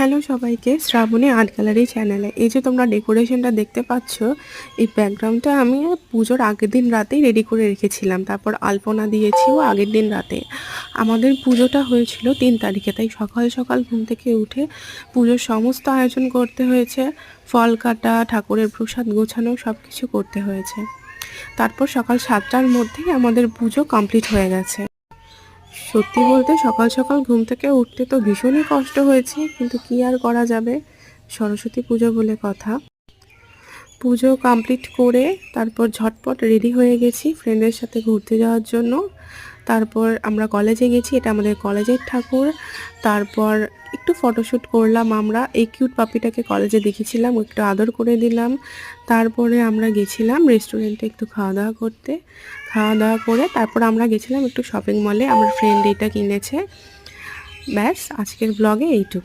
Hello সবাইকে, Shrabani art gallery চ্যানেলে এই যে তোমরা ডেকোরেশনটা দেখতে পাচ্ছ, এই ব্যাকগ্রাউন্ডটা আমি পুজোর আগের দিন রাতেই রেডি করে রেখেছিলাম। তারপর আলপনা দিয়েছিও আগের দিন রাতে। আমাদের পুজোটা হয়েছিল 3 তারিখে, তাই সকাল সকাল ঘুম থেকে উঠে পুজোর সমস্ত আয়োজন করতে হয়েছে। ফল কাটা, ঠাকুরের প্রসাদ গোছানো, সব কিছু করতে হয়েছে। তারপর সকাল 7টার মধ্যেই আমাদের পুজো কমপ্লিট হয়ে গেছে। সত্যি বলতে সকাল সকাল ঘুম থেকে উঠতে তো ভীষণই কষ্ট হয়েছে, কিন্তু কি আর করা যাবে, সরস্বতী পুজো বলে কথা। পুজো কমপ্লিট করে তারপর ঝটপট রেডি হয়ে গেছি ফ্রেন্ডের সাথে ঘুরতে যাওয়ার জন্য। তারপর আমরা কলেজে গেছি, এটা আমাদের কলেজের ঠাকুর। তারপর একটু ফটোশ্যুট করলাম, আমরা এই কিউট পাপিটাকে কলেজে দেখেছিলাম, একটু আদর করে দিলাম। তারপরে আমরা গেছিলাম রেস্টুরেন্টে একটু খাওয়া দাওয়া করতে। খাওয়া দাওয়া করে তারপর আমরা গেছিলাম একটু শপিং মলে, আমার ফ্রেন্ড এটা কিনেছে। ব্যাস, আজকের ব্লগে এইটুকু।